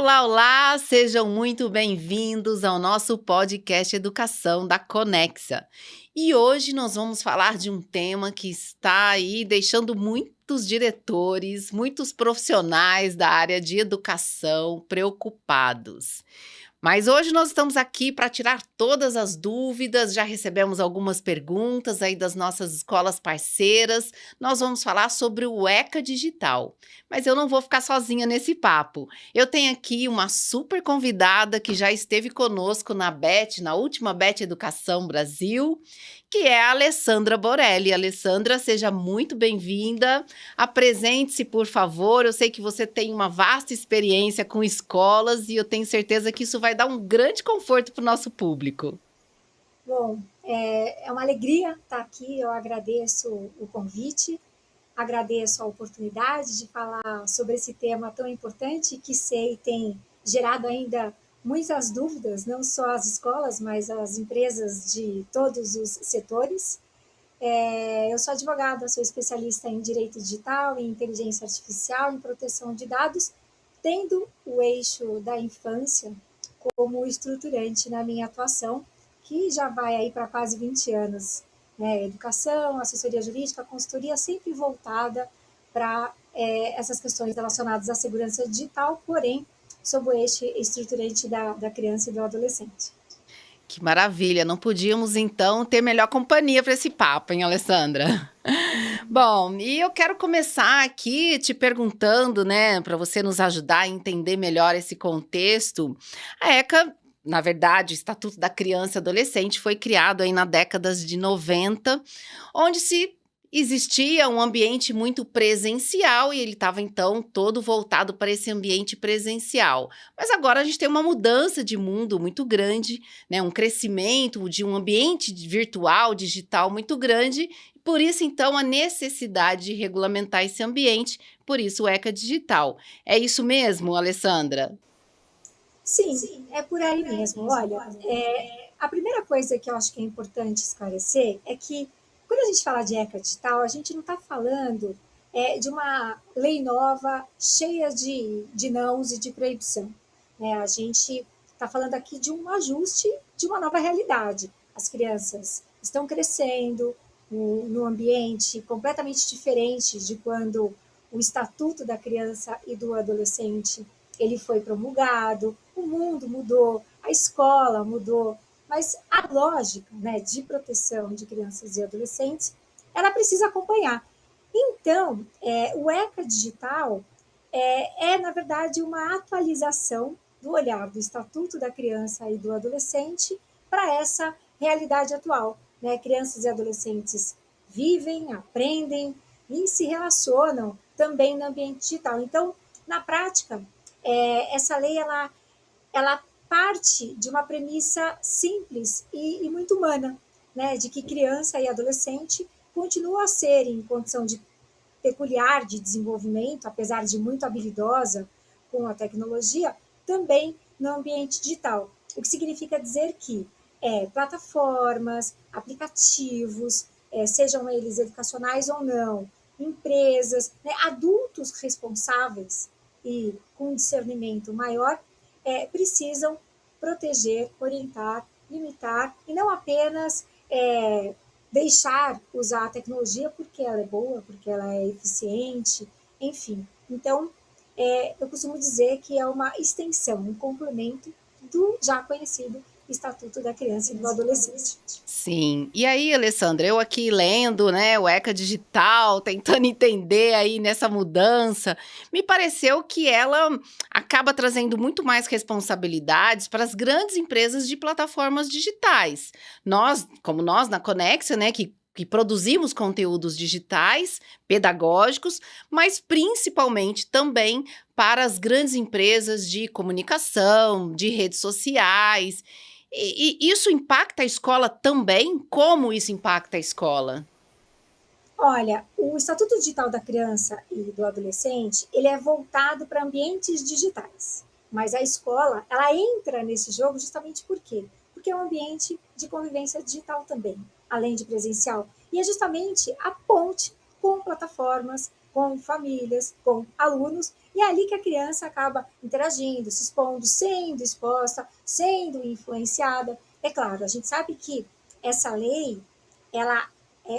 Olá, olá! Sejam muito bem-vindos ao nosso podcast Educação da Conexa. E hoje nós vamos falar de um tema que está aí deixando muitos diretores, muitos profissionais da área de educação preocupados. Mas hoje nós estamos aqui para tirar todas as dúvidas, já recebemos algumas perguntas aí das nossas escolas parceiras. Nós vamos falar sobre o ECA Digital, mas eu não vou ficar sozinha nesse papo. Eu tenho aqui uma super convidada que já esteve conosco na última BET Educação Brasil, que é a Alessandra Borelli. Alessandra, seja muito bem-vinda. Apresente-se, por favor. Eu sei que você tem uma vasta experiência com escolas e eu tenho certeza que isso vai dar um grande conforto para o nosso público. Bom, é uma alegria estar aqui. Eu agradeço o convite, agradeço a oportunidade de falar sobre esse tema tão importante que sei tem gerado ainda muitas dúvidas, não só as escolas, mas as empresas de todos os setores. Eu sou advogada, sou especialista em direito digital, em inteligência artificial, em proteção de dados, tendo o eixo da infância como estruturante na minha atuação, que já vai aí para quase 20 anos. Né? Educação, assessoria jurídica, consultoria, sempre voltada para essas questões relacionadas à segurança digital, porém, sob o eixo estruturante da criança e do adolescente. Que maravilha! Não podíamos, então, ter melhor companhia para esse papo, hein, Alessandra? Bom, e eu quero começar aqui te perguntando, né, para você nos ajudar a entender melhor esse contexto. A ECA, na verdade, o Estatuto da Criança e Adolescente foi criado aí na década de 90, onde se existia um ambiente muito presencial e ele estava então todo voltado para esse ambiente presencial. Mas agora a gente tem uma mudança de mundo muito grande, né, um crescimento de um ambiente virtual, digital muito grande. Por isso, então, a necessidade de regulamentar esse ambiente, por isso o ECA Digital. É isso mesmo, Alessandra? Sim, é por aí mesmo. Olha, a primeira coisa que eu acho que é importante esclarecer é que, quando a gente fala de ECA digital, a gente não está falando de uma lei nova cheia de nãos e de proibição. Né? A gente está falando aqui de um ajuste de uma nova realidade. As crianças estão crescendo num ambiente completamente diferente de quando o Estatuto da Criança e do Adolescente ele foi promulgado, o mundo mudou, a escola mudou, mas a lógica, né, de proteção de crianças e adolescentes, ela precisa acompanhar. Então, o ECA Digital na verdade, uma atualização do olhar do Estatuto da Criança e do Adolescente para essa realidade atual. Né? Crianças e adolescentes vivem, aprendem e se relacionam também no ambiente digital. Então, na prática, essa lei ela parte de uma premissa simples e muito humana, né, de que criança e adolescente continuam a ser em condição de peculiar de desenvolvimento, apesar de muito habilidosa com a tecnologia, também no ambiente digital. O que significa dizer que plataformas, aplicativos, sejam eles educacionais ou não, empresas, né, adultos responsáveis e com discernimento maior, precisam proteger, orientar, limitar e não apenas deixar usar a tecnologia porque ela é boa, porque ela é eficiente, enfim. Então, eu costumo dizer que é uma extensão, um complemento do já conhecido Estatuto da Criança e do Adolescente. Sim. E aí, Alessandra, eu aqui lendo, né, o ECA Digital, tentando entender aí nessa mudança, me pareceu que ela acaba trazendo muito mais responsabilidades para as grandes empresas de plataformas digitais. Nós, como nós na Conexa, né, que produzimos conteúdos digitais, pedagógicos, mas principalmente também para as grandes empresas de comunicação, de redes sociais. E isso impacta a escola também? Como isso impacta a escola? Olha, o Estatuto Digital da Criança e do Adolescente, ele é voltado para ambientes digitais. Mas a escola, ela entra nesse jogo justamente por quê? Porque é um ambiente de convivência digital também, além de presencial. E é justamente a ponte com plataformas, com famílias, com alunos E é ali que a criança acaba interagindo, se expondo, sendo exposta, sendo influenciada. É claro, a gente sabe que essa lei, ela,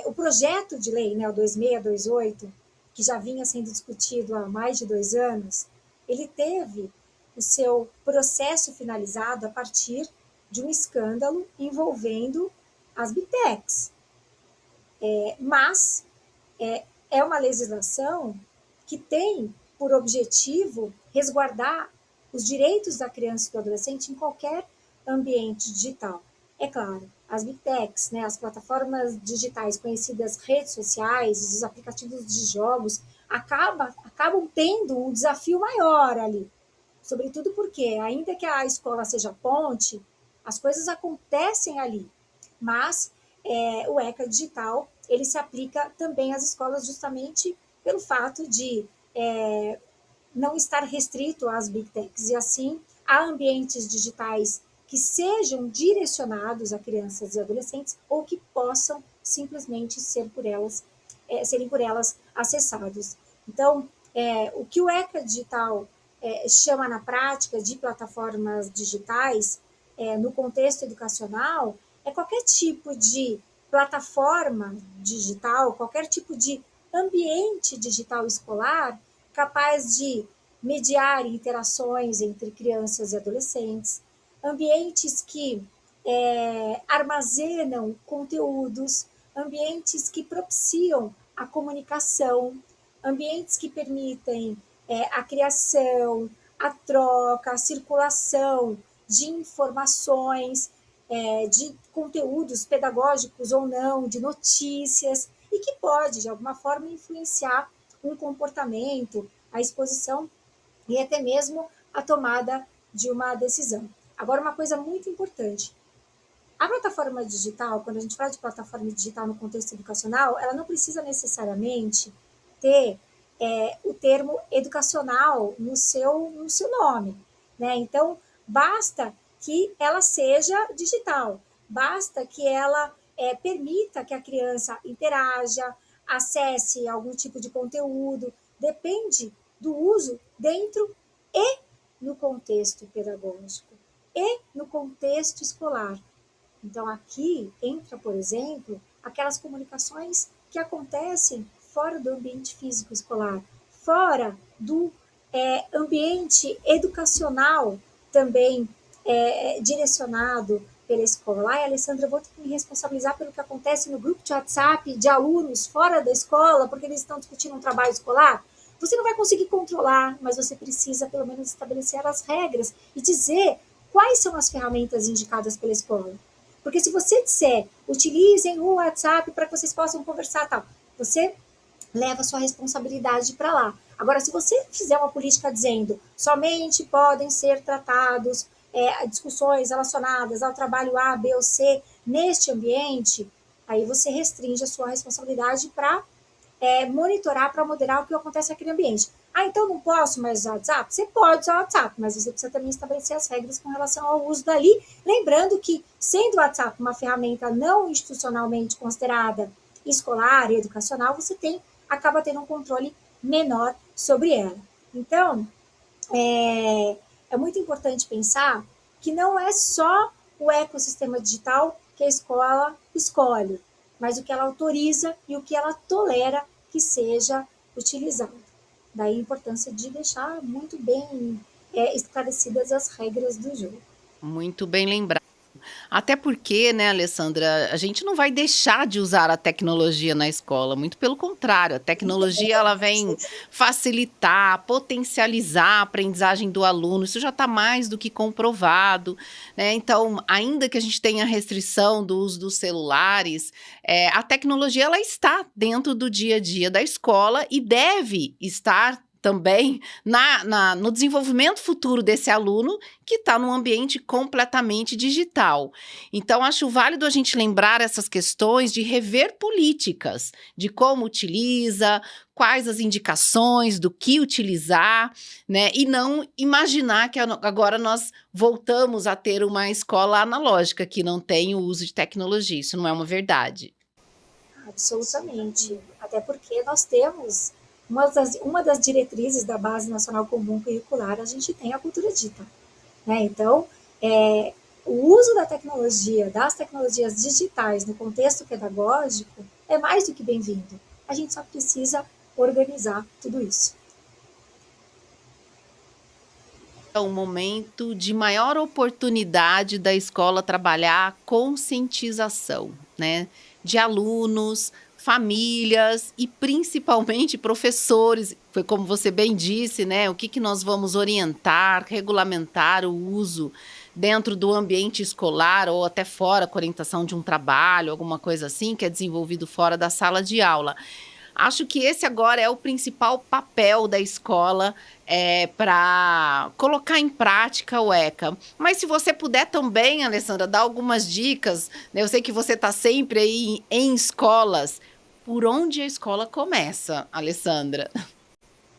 o projeto de lei, né, o 2628, que já vinha sendo discutido há mais de 2 anos, ele teve o seu processo finalizado a partir de um escândalo envolvendo as Big Techs. Mas é uma legislação que tem por objetivo resguardar os direitos da criança e do adolescente em qualquer ambiente digital. É claro, as Big Techs, né, as plataformas digitais conhecidas redes sociais, os aplicativos de jogos, acabam tendo um desafio maior ali. Sobretudo porque, ainda que a escola seja ponte, as coisas acontecem ali. Mas o ECA digital, ele se aplica também às escolas justamente pelo fato de não estar restrito às Big Techs, e assim a ambientes digitais que sejam direcionados a crianças e adolescentes ou que possam simplesmente serem por elas acessados. Então, o que o ECA digital chama na prática de plataformas digitais, no contexto educacional, é qualquer tipo de plataforma digital, qualquer tipo de ambiente digital escolar capaz de mediar interações entre crianças e adolescentes, ambientes que armazenam conteúdos, ambientes que propiciam a comunicação, ambientes que permitem a criação, a troca, a circulação de informações, de conteúdos pedagógicos ou não, de notícias, e que pode, de alguma forma, influenciar um comportamento, a exposição e até mesmo a tomada de uma decisão. Agora, uma coisa muito importante. A plataforma digital, quando a gente fala de plataforma digital no contexto educacional, ela não precisa necessariamente ter o termo educacional no seu nome, né? Então, basta que ela seja digital, basta que ela permita que a criança interaja, acesse algum tipo de conteúdo, depende do uso dentro e no contexto pedagógico e no contexto escolar. Então, aqui entra, por exemplo, aquelas comunicações que acontecem fora do ambiente físico escolar, fora do ambiente educacional também direcionado pela escola. Ai, Alessandra, eu vou ter que me responsabilizar pelo que acontece no grupo de WhatsApp de alunos fora da escola, porque eles estão discutindo um trabalho escolar. Você não vai conseguir controlar, mas você precisa pelo menos estabelecer as regras e dizer quais são as ferramentas indicadas pela escola. Porque se você disser, utilizem o WhatsApp para que vocês possam conversar, tal, você leva a sua responsabilidade para lá. Agora, se você fizer uma política dizendo somente podem ser tratados discussões relacionadas ao trabalho A, B ou C neste ambiente, aí você restringe a sua responsabilidade para monitorar, para moderar o que acontece naquele ambiente. Ah, então não posso mais usar o WhatsApp? Você pode usar o WhatsApp, mas você precisa também estabelecer as regras com relação ao uso dali, lembrando que, sendo o WhatsApp uma ferramenta não institucionalmente considerada escolar e educacional, você acaba tendo um controle menor sobre ela. Então, é muito importante pensar que não é só o ecossistema digital que a escola escolhe, mas o que ela autoriza e o que ela tolera que seja utilizado. Daí a importância de deixar muito bem esclarecidas as regras do jogo. Muito bem lembrado. Até porque, né, Alessandra, a gente não vai deixar de usar a tecnologia na escola, muito pelo contrário, a tecnologia ela vem facilitar, potencializar a aprendizagem do aluno, isso já está mais do que comprovado, né? Então, ainda que a gente tenha restrição do uso dos celulares, a tecnologia ela está dentro do dia a dia da escola e deve estar também no desenvolvimento futuro desse aluno que está num ambiente completamente digital. Então, acho válido a gente lembrar essas questões de rever políticas, de como utiliza, quais as indicações do que utilizar, né? E não imaginar que agora nós voltamos a ter uma escola analógica que não tem o uso de tecnologia. Isso não é uma verdade. Absolutamente. Até porque nós temos uma das diretrizes da Base Nacional Comum Curricular, a gente tem a cultura digital, né? Então, o uso da tecnologia, das tecnologias digitais no contexto pedagógico é mais do que bem-vindo. A gente só precisa organizar tudo isso. É um momento de maior oportunidade da escola trabalhar a conscientização, né? De alunos, famílias e principalmente professores. Foi como você bem disse, né? O que nós vamos orientar, regulamentar o uso dentro do ambiente escolar ou até fora, com orientação de um trabalho, alguma coisa assim, que é desenvolvido fora da sala de aula. Acho que esse agora é o principal papel da escola para colocar em prática o ECA. Mas se você puder também, Alessandra, dar algumas dicas, né? Eu sei que você está sempre aí em escolas. Por onde a escola começa, Alessandra?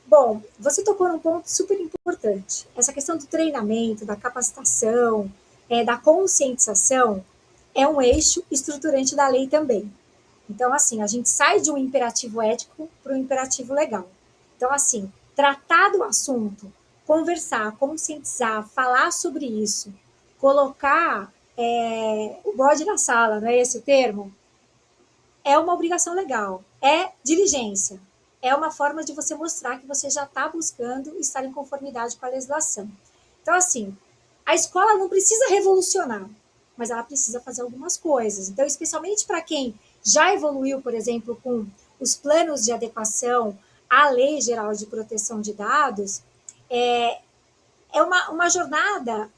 Bom, você tocou num ponto super importante. Essa questão do treinamento, da capacitação, da conscientização, é um eixo estruturante da lei também. Então, assim, a gente sai de um imperativo ético para um imperativo legal. Então, assim, tratar do assunto, conversar, conscientizar, falar sobre isso, colocar o bode na sala, não é esse o termo? É uma obrigação legal, é diligência, é uma forma de você mostrar que você já está buscando estar em conformidade com a legislação. Então, assim, a escola não precisa revolucionar, mas ela precisa fazer algumas coisas. Então, especialmente para quem já evoluiu, por exemplo, com os planos de adequação à Lei Geral de Proteção de Dados, é uma jornada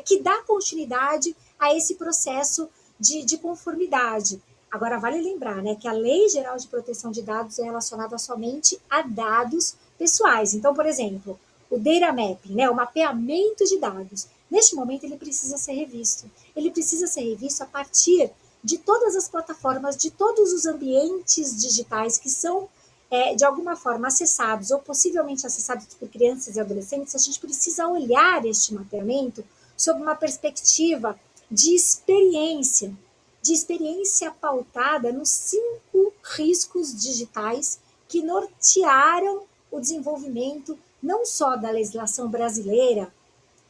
que dá continuidade a esse processo de conformidade. Agora, vale lembrar, né, que a Lei Geral de Proteção de Dados é relacionada somente a dados pessoais. Então, por exemplo, o data mapping, né, o mapeamento de dados, neste momento ele precisa ser revisto. Ele precisa ser revisto a partir de todas as plataformas, de todos os ambientes digitais que são, de alguma forma, acessados ou possivelmente acessados por crianças e adolescentes. A gente precisa olhar este mapeamento sob uma perspectiva de experiência pautada nos 5 riscos digitais que nortearam o desenvolvimento não só da legislação brasileira,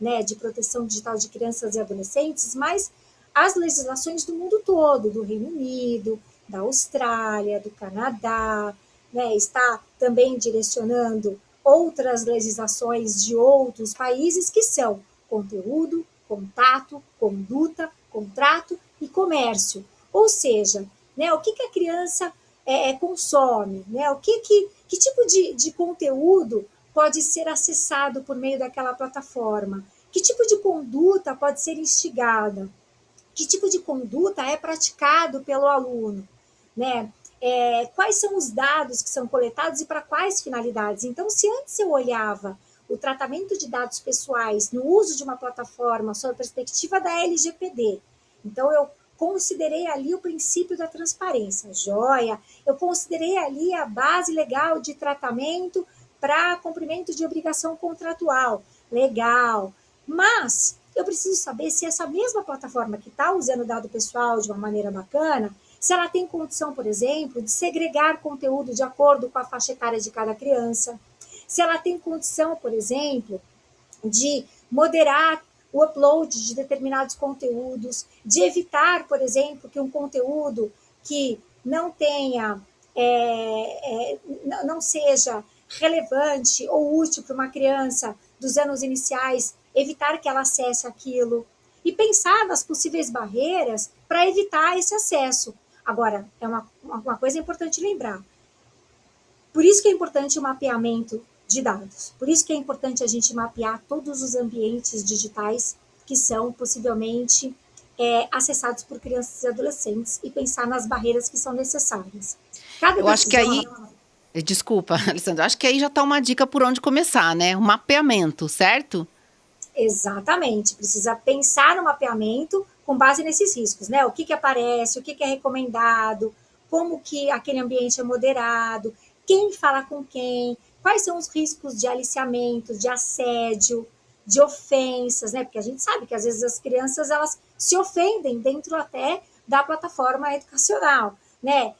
né, de proteção digital de crianças e adolescentes, mas as legislações do mundo todo, do Reino Unido, da Austrália, do Canadá, né, está também direcionando outras legislações de outros países que são conteúdo, contato, conduta, contrato e comércio. Ou seja, né, o que a criança consome, né, que tipo de conteúdo pode ser acessado por meio daquela plataforma, que tipo de conduta pode ser instigada, que tipo de conduta é praticado pelo aluno, né? Quais são os dados que são coletados e para quais finalidades. Então, se antes eu olhava o tratamento de dados pessoais no uso de uma plataforma sob a perspectiva da LGPD, então eu considerei ali o princípio da transparência, joia, eu considerei ali a base legal de tratamento para cumprimento de obrigação contratual, legal, mas eu preciso saber se essa mesma plataforma que está usando o dado pessoal de uma maneira bacana, se ela tem condição, por exemplo, de segregar conteúdo de acordo com a faixa etária de cada criança, se ela tem condição, por exemplo, de moderar o upload de determinados conteúdos, de evitar, por exemplo, que um conteúdo que não tenha, não seja relevante ou útil para uma criança dos anos iniciais, evitar que ela acesse aquilo e pensar nas possíveis barreiras para evitar esse acesso. Agora, é uma coisa importante lembrar. Por isso que é importante o mapeamento de dados. Por isso que é importante a gente mapear todos os ambientes digitais que são possivelmente acessados por crianças e adolescentes e pensar nas barreiras que são necessárias. Eu acho que aí... Desculpa, Alessandra, acho que aí já está uma dica por onde começar, né? O mapeamento, certo? Exatamente, precisa pensar no mapeamento com base nesses riscos, né? O que aparece, o que é recomendado, como que aquele ambiente é moderado, quem fala com quem, quais são os riscos de aliciamento, de assédio, de ofensas, né? Porque a gente sabe que às vezes as crianças elas se ofendem dentro até da plataforma educacional, né?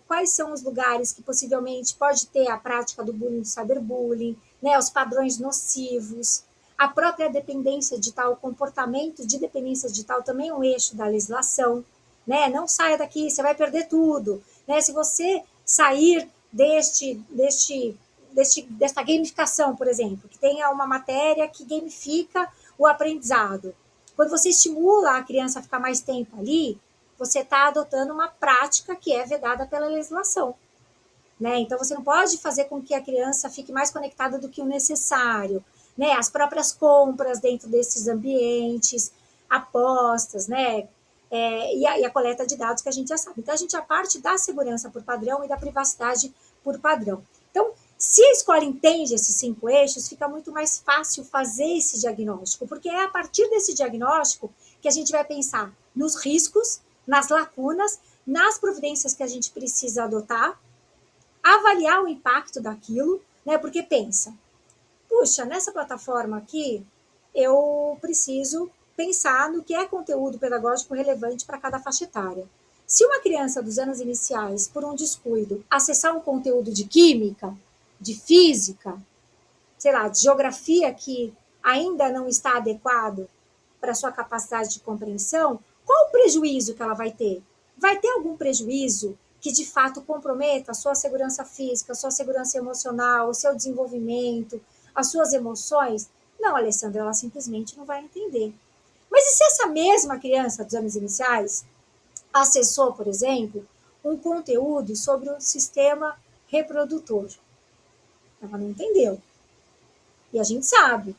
quais são os lugares que possivelmente pode ter a prática do bullying, do cyberbullying, né, os padrões nocivos, a própria dependência digital, o comportamento de dependência digital também é um eixo da legislação, né? Não saia daqui, você vai perder tudo, né? Se você sair desta gamificação, por exemplo, que tenha uma matéria que gamifica o aprendizado. Quando você estimula a criança a ficar mais tempo ali, você está adotando uma prática que é vedada pela legislação. Né? Então, você não pode fazer com que a criança fique mais conectada do que o necessário. Né? As próprias compras dentro desses ambientes, apostas, né? E a coleta de dados que a gente já sabe. Então, a gente já parte da segurança por padrão e da privacidade por padrão. Então, se a escola entende esses 5 eixos, fica muito mais fácil fazer esse diagnóstico, porque é a partir desse diagnóstico que a gente vai pensar nos riscos, nas lacunas, nas providências que a gente precisa adotar, avaliar o impacto daquilo, né? Porque pensa, puxa, nessa plataforma aqui, eu preciso pensar no que é conteúdo pedagógico relevante para cada faixa etária. Se uma criança dos anos iniciais, por um descuido, acessar um conteúdo de química, de física, sei lá, de geografia que ainda não está adequado para a sua capacidade de compreensão, qual o prejuízo que ela vai ter? Vai ter algum prejuízo que de fato comprometa a sua segurança física, a sua segurança emocional, o seu desenvolvimento, as suas emoções? Não, Alessandra, ela simplesmente não vai entender. Mas e se essa mesma criança dos anos iniciais acessou, por exemplo, um conteúdo sobre o sistema reprodutor? Ela não entendeu. E a gente sabe,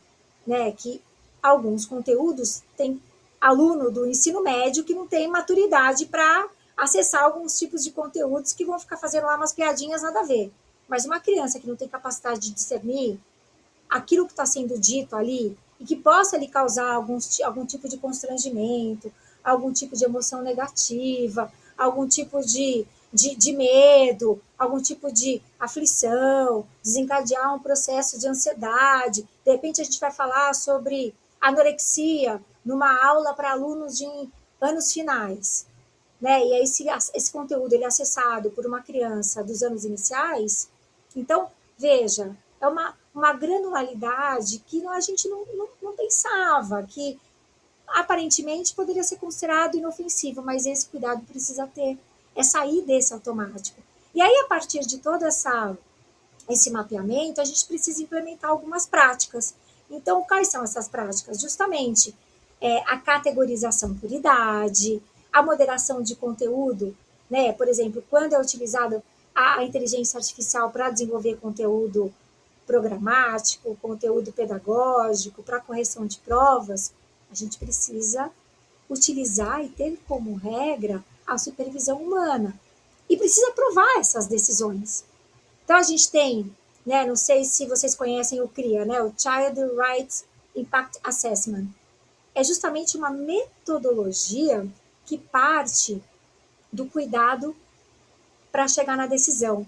né, que alguns conteúdos tem aluno do ensino médio que não tem maturidade para acessar alguns tipos de conteúdos que vão ficar fazendo lá umas piadinhas nada a ver. Mas uma criança que não tem capacidade de discernir aquilo que está sendo dito ali e que possa lhe causar algum tipo de constrangimento, algum tipo de emoção negativa, algum tipo de medo, algum tipo de aflição, desencadear um processo de ansiedade. De repente a gente vai falar sobre anorexia numa aula para alunos de anos finais. Né? E aí esse conteúdo ele é acessado por uma criança dos anos iniciais, então, veja, é uma granularidade que a gente não pensava, que aparentemente poderia ser considerado inofensivo, mas esse cuidado precisa ter, é sair desse automático. E aí, a partir de todo esse mapeamento, a gente precisa implementar algumas práticas. Então, quais são essas práticas? Justamente a categorização por idade, a moderação de conteúdo, né? Por exemplo, quando é utilizada a inteligência artificial para desenvolver conteúdo programático, conteúdo pedagógico, para correção de provas, a gente precisa utilizar e ter como regra a supervisão humana. E precisa aprovar essas decisões. Então, a gente tem, né, não sei se vocês conhecem o CRIA, né, o Child Rights Impact Assessment. É justamente uma metodologia que parte do cuidado para chegar na decisão.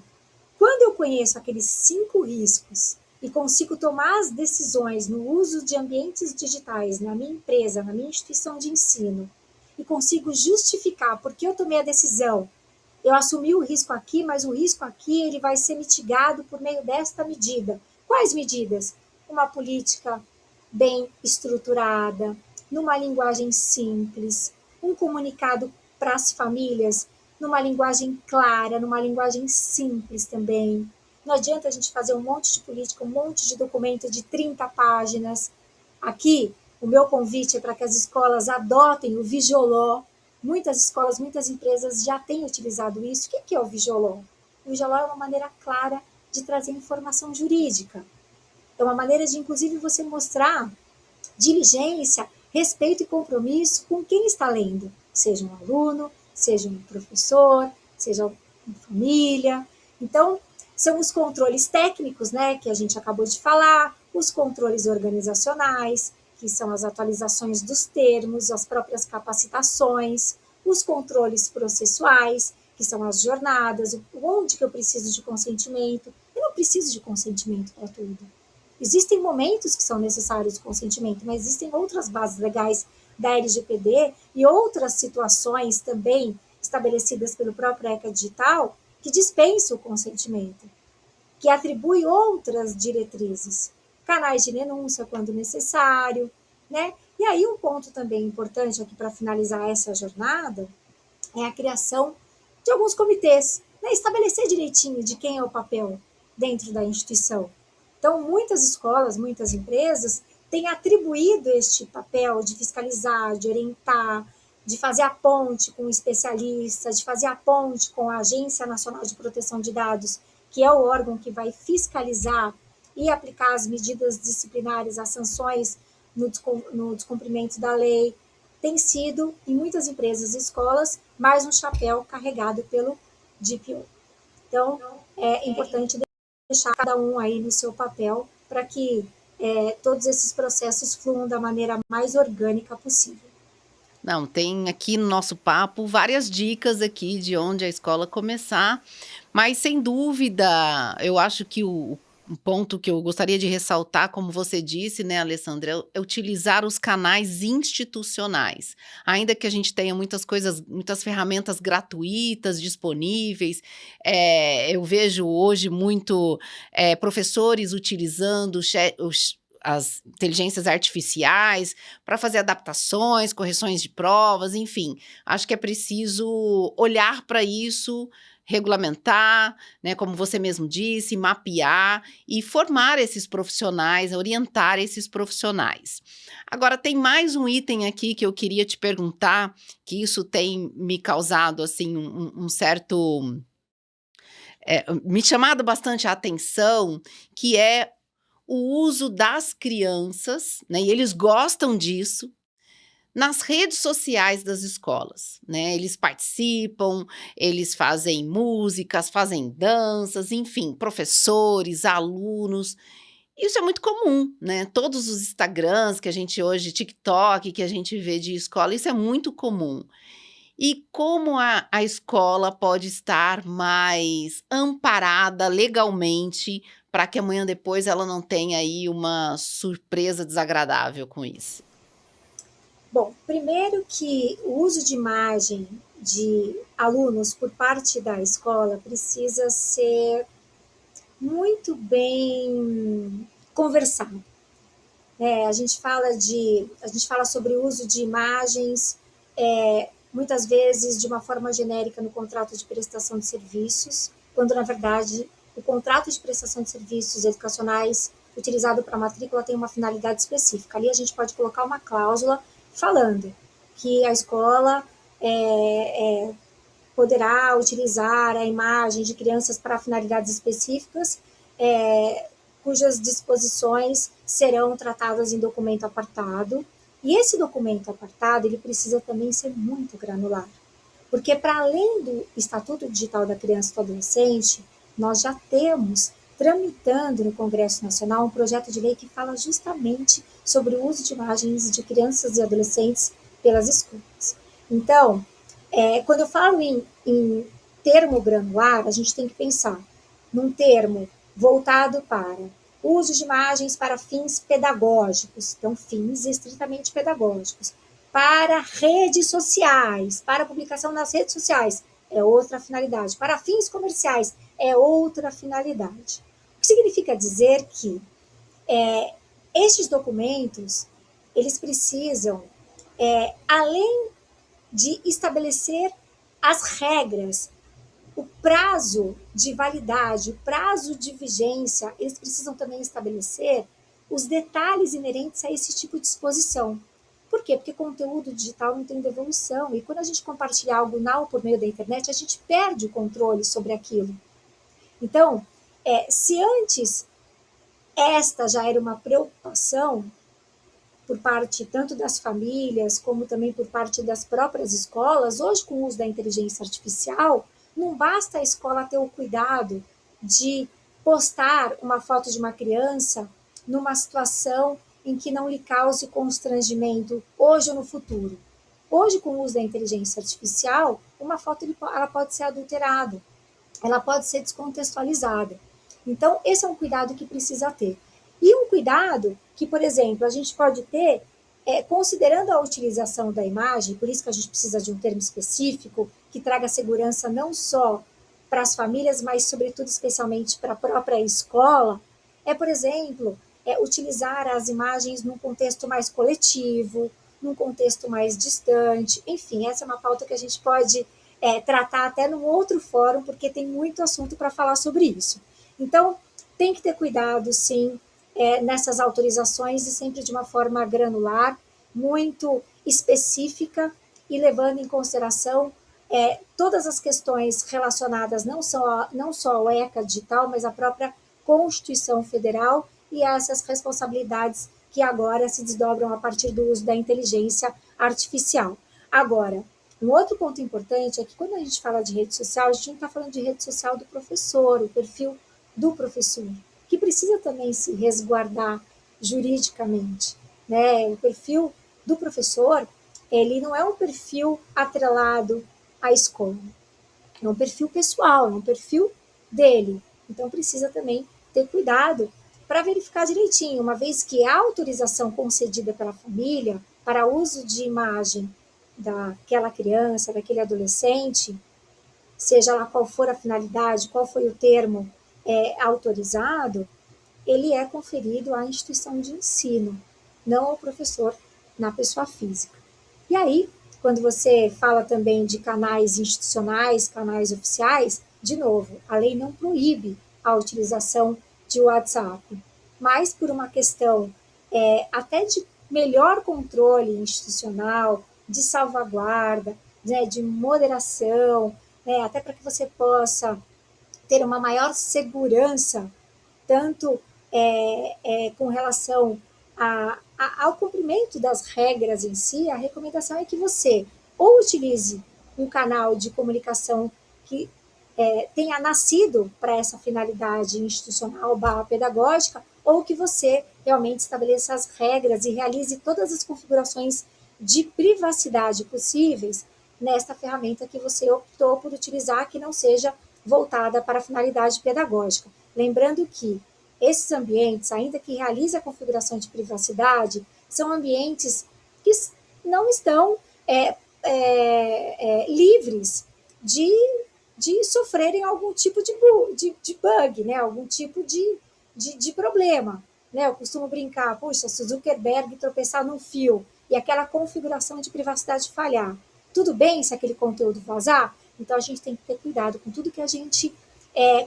Quando eu conheço aqueles 5 riscos e consigo tomar as decisões no uso de ambientes digitais na minha empresa, na minha instituição de ensino, e consigo justificar por que eu tomei a decisão, eu assumi o risco aqui, mas o risco aqui ele vai ser mitigado por meio desta medida. Quais medidas? Uma política bem estruturada, numa linguagem simples, um comunicado para as famílias numa linguagem clara, numa linguagem simples também. Não adianta a gente fazer um monte de política, um monte de documento de 30 páginas. Aqui, o meu convite é para que as escolas adotem o Vigioló. Muitas escolas, muitas empresas já têm utilizado isso. O que é o Vigioló? O Vigioló é uma maneira clara de trazer informação jurídica. É uma maneira de, inclusive, você mostrar diligência, respeito e compromisso com quem está lendo, seja um aluno, seja um professor, seja uma família. Então, são os controles técnicos, né, que a gente acabou de falar, os controles organizacionais, que são as atualizações dos termos, as próprias capacitações, os controles processuais, que são as jornadas, onde que eu preciso de consentimento. Eu não preciso de consentimento para tudo. Existem momentos que são necessários de consentimento, mas existem outras bases legais da LGPD e outras situações também estabelecidas pelo próprio ECA Digital, que dispensa o consentimento, que atribui outras diretrizes, canais de denúncia quando necessário, né? E aí um ponto também importante aqui para finalizar essa jornada é a criação de alguns comitês, né? Estabelecer direitinho de quem é o papel dentro da instituição. Então, muitas escolas, muitas empresas têm atribuído este papel de fiscalizar, de orientar, de fazer a ponte com o especialista, de fazer a ponte com a Agência Nacional de Proteção de Dados, que é o órgão que vai fiscalizar e aplicar as medidas disciplinares, as sanções no descumprimento da lei, tem sido, em muitas empresas e escolas, mais um chapéu carregado pelo DPO. Então, é importante deixar cada um aí no seu papel para que todos esses processos fluam da maneira mais orgânica possível. Não, tem aqui no nosso papo várias dicas aqui de onde a escola começar, mas sem dúvida, eu acho que um ponto que eu gostaria de ressaltar, como você disse, né, Alessandra, é utilizar os canais institucionais. Ainda que a gente tenha muitas coisas, muitas ferramentas gratuitas disponíveis, eu vejo hoje muito professores utilizando as inteligências artificiais para fazer adaptações, correções de provas, enfim. Acho que é preciso olhar para isso, regulamentar, né, como você mesmo disse, mapear e formar esses profissionais, orientar esses profissionais. Agora, tem mais um item aqui que eu queria te perguntar, que isso tem me causado assim um certo... me chamado bastante a atenção, que é o uso das crianças, né, e eles gostam disso, nas redes sociais das escolas, né? Eles participam, eles fazem músicas, fazem danças, enfim, professores, alunos. Isso é muito comum, né? Todos os Instagrams que a gente hoje, TikTok, que a gente vê de escola, isso é muito comum. E como a escola pode estar mais amparada legalmente para que amanhã depois ela não tenha aí uma surpresa desagradável com isso? Bom, primeiro que o uso de imagem de alunos por parte da escola precisa ser muito bem conversado. A gente fala sobre o uso de imagens, muitas vezes de uma forma genérica no contrato de prestação de serviços, quando na verdade o contrato de prestação de serviços educacionais utilizado para matrícula tem uma finalidade específica. Ali a gente pode colocar uma cláusula falando que a escola poderá utilizar a imagem de crianças para finalidades específicas, cujas disposições serão tratadas em documento apartado. E esse documento apartado, ele precisa também ser muito granular, porque para além do Estatuto Digital da Criança e do Adolescente, nós já temos tramitando no Congresso Nacional um projeto de lei que fala justamente sobre o uso de imagens de crianças e adolescentes pelas escolas. Então, quando eu falo em termo granular, a gente tem que pensar num termo voltado para o uso de imagens para fins pedagógicos, então fins estritamente pedagógicos, para redes sociais, para publicação nas redes sociais, é outra finalidade, para fins comerciais, é outra finalidade. O que significa dizer que estes documentos, eles precisam, além de estabelecer as regras, o prazo de validade, o prazo de vigência, eles precisam também estabelecer os detalhes inerentes a esse tipo de exposição. Por quê? Porque conteúdo digital não tem devolução, e quando a gente compartilha algo por meio da internet, a gente perde o controle sobre aquilo. Então, se antes esta já era uma preocupação por parte tanto das famílias, como também por parte das próprias escolas, hoje com o uso da inteligência artificial, não basta a escola ter o cuidado de postar uma foto de uma criança numa situação em que não lhe cause constrangimento hoje ou no futuro. Hoje, com o uso da inteligência artificial, uma foto ela pode ser adulterada, ela pode ser descontextualizada. Então, esse é um cuidado que precisa ter. E um cuidado que, por exemplo, a gente pode ter considerando a utilização da imagem, por isso que a gente precisa de um termo específico que traga segurança não só para as famílias, mas sobretudo especialmente para a própria escola, por exemplo, utilizar as imagens num contexto mais coletivo, num contexto mais distante, enfim, essa é uma pauta que a gente pode tratar até num outro fórum, porque tem muito assunto para falar sobre isso. Então, tem que ter cuidado, sim, nessas autorizações e sempre de uma forma granular, muito específica e levando em consideração todas as questões relacionadas não só ao ECA digital, mas à própria Constituição Federal e a essas responsabilidades que agora se desdobram a partir do uso da inteligência artificial. Agora, um outro ponto importante é que quando a gente fala de rede social, a gente não está falando de rede social do professor, o perfil do professor, que precisa também se resguardar juridicamente, né? O perfil do professor, ele não é um perfil atrelado à escola, é um perfil pessoal, é um perfil dele. Então precisa também ter cuidado para verificar direitinho, uma vez que a autorização concedida pela família para uso de imagem daquela criança, daquele adolescente, seja lá qual for a finalidade, qual foi o termo autorizado, ele é conferido à instituição de ensino, não ao professor na pessoa física. E aí, quando você fala também de canais institucionais, canais oficiais, de novo, a lei não proíbe a utilização de WhatsApp, mas por uma questão até de melhor controle institucional, de salvaguarda, né, de moderação, né, até para que você possa ter uma maior segurança, tanto com relação ao cumprimento das regras em si, a recomendação é que você ou utilize um canal de comunicação que tenha nascido para essa finalidade institucional / pedagógica, ou que você realmente estabeleça as regras e realize todas as configurações de privacidade possíveis nesta ferramenta que você optou por utilizar, que não seja voltada para a finalidade pedagógica. Lembrando que esses ambientes, ainda que realize a configuração de privacidade, são ambientes que não estão livres de sofrerem algum tipo de bug, né? Algum tipo de problema. Né? Eu costumo brincar, puxa, se o Zuckerberg tropeçar num fio e aquela configuração de privacidade falhar, tudo bem se aquele conteúdo vazar? Então, a gente tem que ter cuidado com tudo que a gente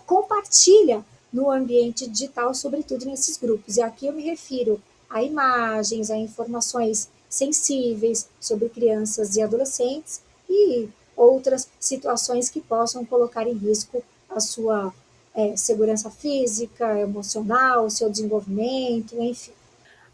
compartilha no ambiente digital, sobretudo nesses grupos. E aqui eu me refiro a imagens, a informações sensíveis sobre crianças e adolescentes e outras situações que possam colocar em risco a sua segurança física, emocional, o seu desenvolvimento, enfim.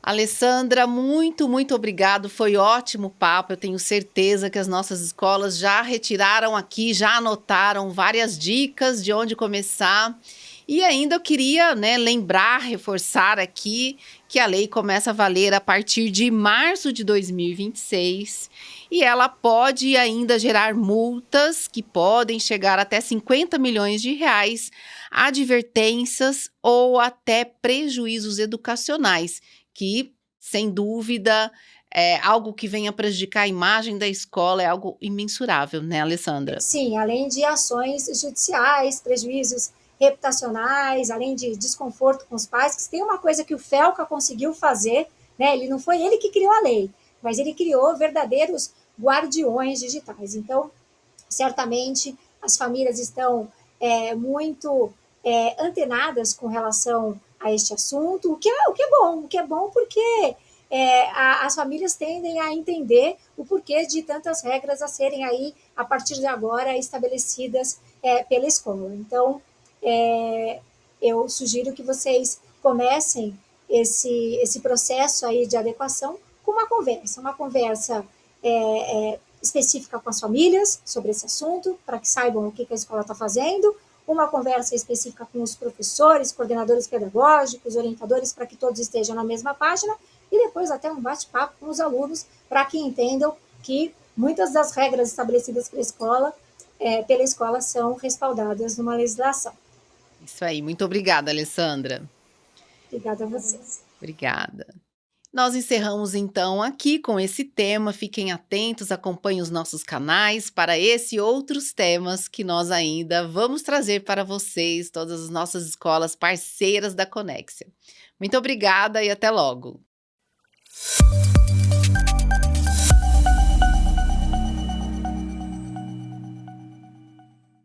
Alessandra, muito obrigado. Foi ótimo papo. Eu tenho certeza que as nossas escolas já retiraram aqui, já anotaram várias dicas de onde começar. E ainda eu queria, lembrar, reforçar aqui que a lei começa a valer a partir de março de 2026 e ela pode ainda gerar multas que podem chegar até 50 milhões de reais, advertências ou até prejuízos educacionais, que, sem dúvida, é algo que venha prejudicar a imagem da escola, é algo imensurável, né, Alessandra? Sim, além de ações judiciais, prejuízos reputacionais, além de desconforto com os pais, que tem uma coisa que o Felca conseguiu fazer, né? Ele não foi ele que criou a lei, mas ele criou verdadeiros guardiões digitais. Então, certamente as famílias estão muito antenadas com relação a este assunto, o que é bom porque as famílias tendem a entender o porquê de tantas regras a serem aí, a partir de agora, estabelecidas pela escola. Então, eu sugiro que vocês comecem esse processo aí de adequação com uma conversa específica com as famílias sobre esse assunto, para que saibam o que a escola está fazendo, uma conversa específica com os professores, coordenadores pedagógicos, orientadores, para que todos estejam na mesma página, e depois até um bate-papo com os alunos, para que entendam que muitas das regras estabelecidas pela escola são respaldadas numa legislação. Isso aí, muito obrigada, Alessandra. Obrigada a vocês. Obrigada. Nós encerramos então aqui com esse tema. Fiquem atentos, acompanhem os nossos canais para esse e outros temas que nós ainda vamos trazer para vocês, todas as nossas escolas parceiras da Conexia. Muito obrigada e até logo!